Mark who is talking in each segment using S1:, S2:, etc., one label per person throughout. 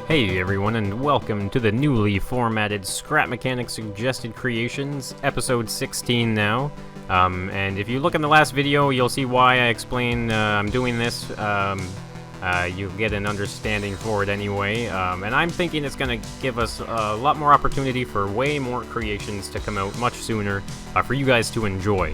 S1: Hey everyone, and welcome to the newly formatted Scrap Mechanic Suggested Creations, episode 16 now. And if you look in the last video, you'll see why I explain I'm doing this. You'll get an understanding for it anyway. And I'm thinking it's going to give us a lot more opportunity for way more creations to come out much sooner for you guys to enjoy.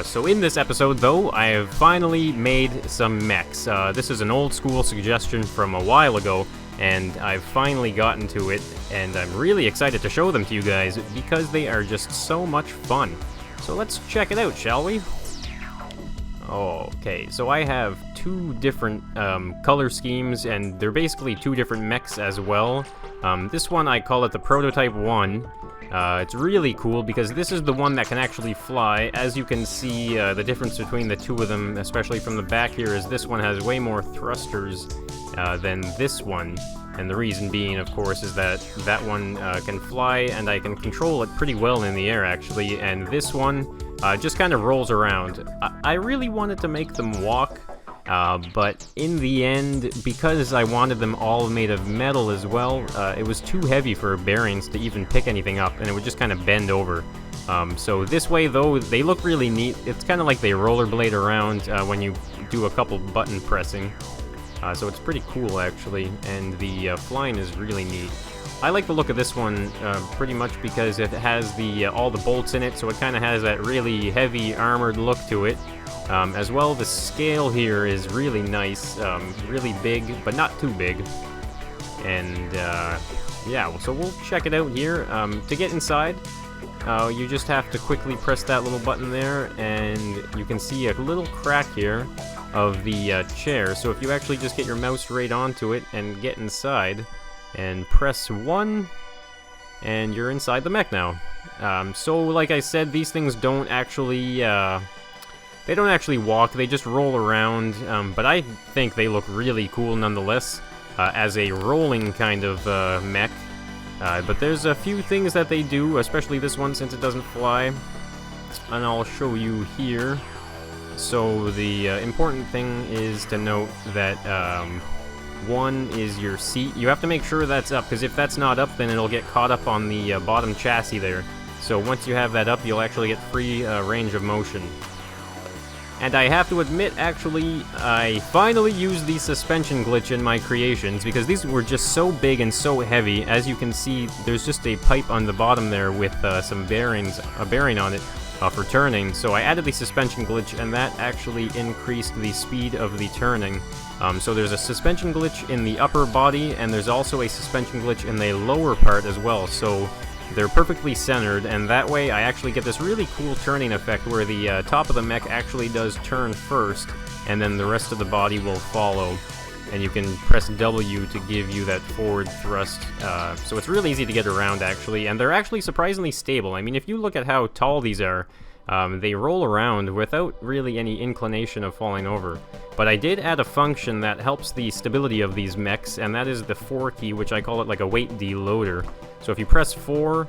S1: So in this episode, though, I have finally made some mechs. This is an old school suggestion from a while ago, and I've finally gotten to it, and I'm really excited to show them to you guys because they are just so much fun. So let's check it out, shall we? Okay, so I have two different color schemes, and they're basically two different mechs as well. This one, I call it the Prototype 1. It's really cool because this is the one that can actually fly. As you can see, the difference between the two of them, especially from the back here, is this one has way more thrusters than this one. And the reason being, of course, is that that one can fly, and I can control it pretty well in the air, actually. And this one just kind of rolls around. I really wanted to make them walk, but in the end, because I wanted them all made of metal as well, it was too heavy for bearings to even pick anything up, and it would just kind of bend over. So this way, though, they look really neat. It's kind of like they rollerblade around when you do a couple button pressing. So it's pretty cool, actually, and the flying is really neat. I like the look of this one pretty much because it has all the bolts in it, so it kind of has that really heavy armored look to it. As well, the scale here is really nice, really big, but not too big. And yeah, so we'll check it out here. To get inside, you just have to quickly press that little button there, and you can see a little crack here of the chair. So if you actually just get your mouse right onto it and get inside and press 1, and you're inside the mech now. So like I said, these things don't actually they don't actually walk, they just roll around, but I think they look really cool nonetheless as a rolling kind of mech. But there's a few things that they do, especially this one since it doesn't fly, and I'll show you here. So the important thing is to note that one is your seat. You have to make sure that's up, because if that's not up, then it'll get caught up on the bottom chassis there. So once you have that up, you'll actually get free range of motion. And I have to admit, actually, I finally used the suspension glitch in my creations, because these were just so big and so heavy. As you can see, there's just a pipe on the bottom there with some bearings, a bearing on it for turning. So I added the suspension glitch, and that actually increased the speed of the turning. So there's a suspension glitch in the upper body, and there's also a suspension glitch in the lower part as well. So they're perfectly centered, and that way I actually get this really cool turning effect where the top of the mech actually does turn first, and then the rest of the body will follow. And you can press W to give you that forward thrust. So it's really easy to get around, actually, and they're actually surprisingly stable. I mean, if you look at how tall these are, they roll around without really any inclination of falling over. But I did add a function that helps the stability of these mechs, and that is the 4 key, which I call it like a weight deloader. So if you press 4,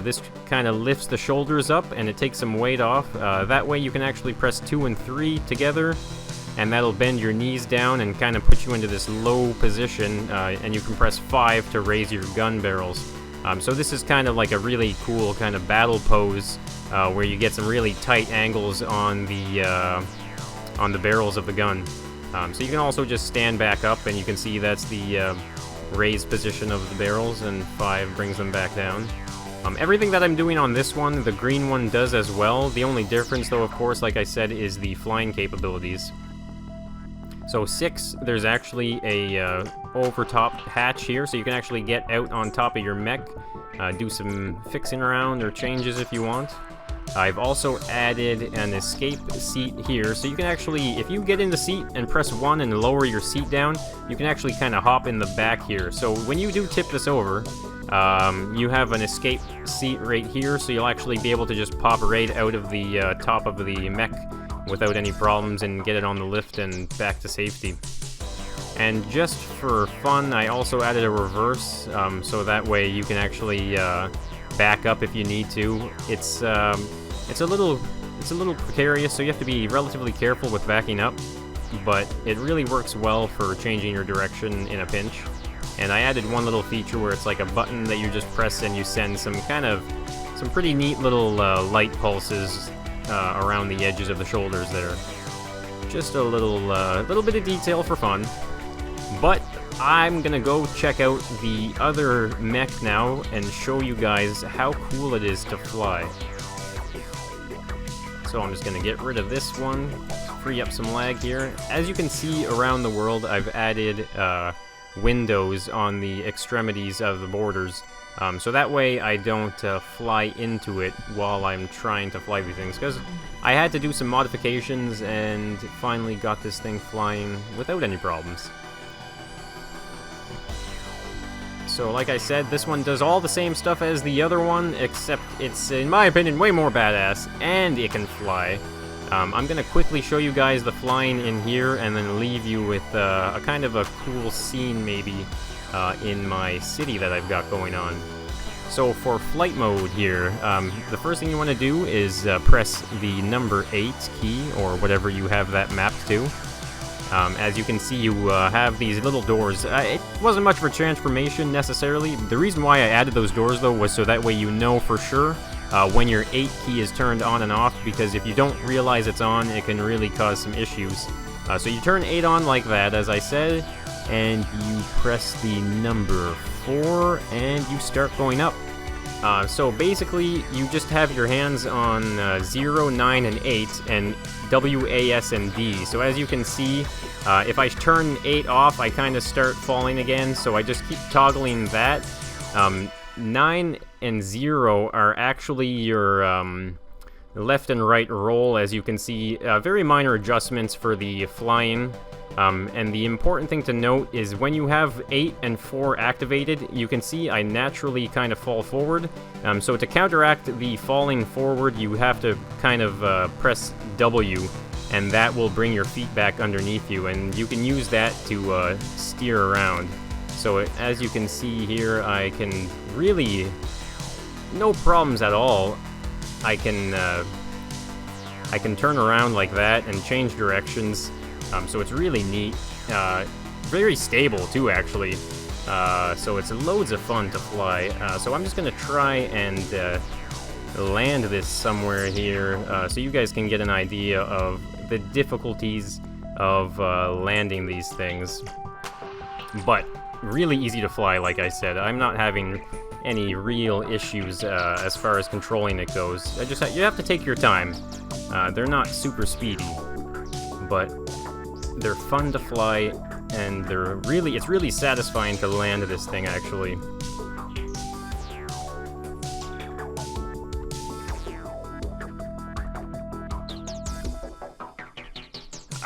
S1: this kind of lifts the shoulders up and it takes some weight off. That way you can actually press 2 and 3 together, and that'll bend your knees down and kind of put you into this low position, and you can press 5 to raise your gun barrels. So this is kind of like a really cool kind of battle pose where you get some really tight angles on the barrels of the gun. So you can also just stand back up, and you can see that's the raised position of the barrels, and 5 brings them back down. Everything that I'm doing on this one, the green one does as well. The only difference, though, of course, like I said, is the flying capabilities. So 6, there's actually a overtop hatch here, so you can actually get out on top of your mech, do some fixing around or changes if you want. I've also added an escape seat here, so you can actually, if you get in the seat and press 1 and lower your seat down, you can actually kind of hop in the back here. So when you do tip this over, you have an escape seat right here, so you'll actually be able to just pop right out of the top of the mech without any problems and get it on the lift and back to safety. And just for fun, I also added a reverse, so that way you can actually back up if you need to. It's a little precarious, so you have to be relatively careful with backing up, but it really works well for changing your direction in a pinch. And I added one little feature where it's like a button that you just press and you send some pretty neat little light pulses around the edges of the shoulders there. Just a little bit of detail for fun. But I'm gonna go check out the other mech now and show you guys how cool it is to fly. So I'm just gonna get rid of this one, free up some lag here. As you can see around the world, I've added windows on the extremities of the borders. So that way I don't fly into it while I'm trying to fly these things, because I had to do some modifications and finally got this thing flying without any problems. So like I said, this one does all the same stuff as the other one, except it's, in my opinion, way more badass, and it can fly. I'm gonna quickly show you guys the flying in here, and then leave you with a kind of a cool scene, maybe, in my city that I've got going on. So for flight mode here, the first thing you want to do is press the number 8 key, or whatever you have that mapped to. As you can see, you have these little doors. It wasn't much of a transformation, necessarily. The reason why I added those doors, though, was so that way you know for sure when your 8 key is turned on and off, because if you don't realize it's on, it can really cause some issues. So you turn 8 on like that, as I said, and you press the number 4, and you start going up. So basically, you just have your hands on 0, 9, and 8, and W, A, S, and D. So as you can see, if I turn 8 off, I kind of start falling again, so I just keep toggling that. 9 and 0 are actually your left and right roll, as you can see. Very minor adjustments for the flying. And the important thing to note is when you have 8 and 4 activated, you can see I naturally kind of fall forward. So to counteract the falling forward, you have to kind of press W, and that will bring your feet back underneath you, and you can use that to steer around. So as you can see here, I can really, no problems at all. I can turn around like that and change directions. So it's really neat. Very stable, too, actually. So it's loads of fun to fly. So I'm just going to try and land this somewhere here so you guys can get an idea of the difficulties of landing these things. But really easy to fly, like I said. I'm not having any real issues as far as controlling it goes. You have to take your time. They're not super speedy, but they're fun to fly, and it's really satisfying to land this thing, actually.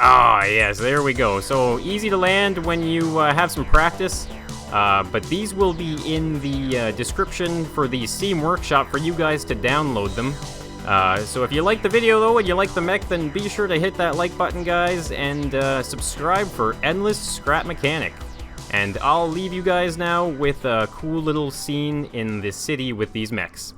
S1: Ah, yes, there we go. So easy to land when you have some practice, but these will be in the description for the Steam Workshop for you guys to download them. So if you like the video, though, and you like the mech, then be sure to hit that like button, guys, and subscribe for endless scrap mechanic. And I'll leave you guys now with a cool little scene in the city with these mechs.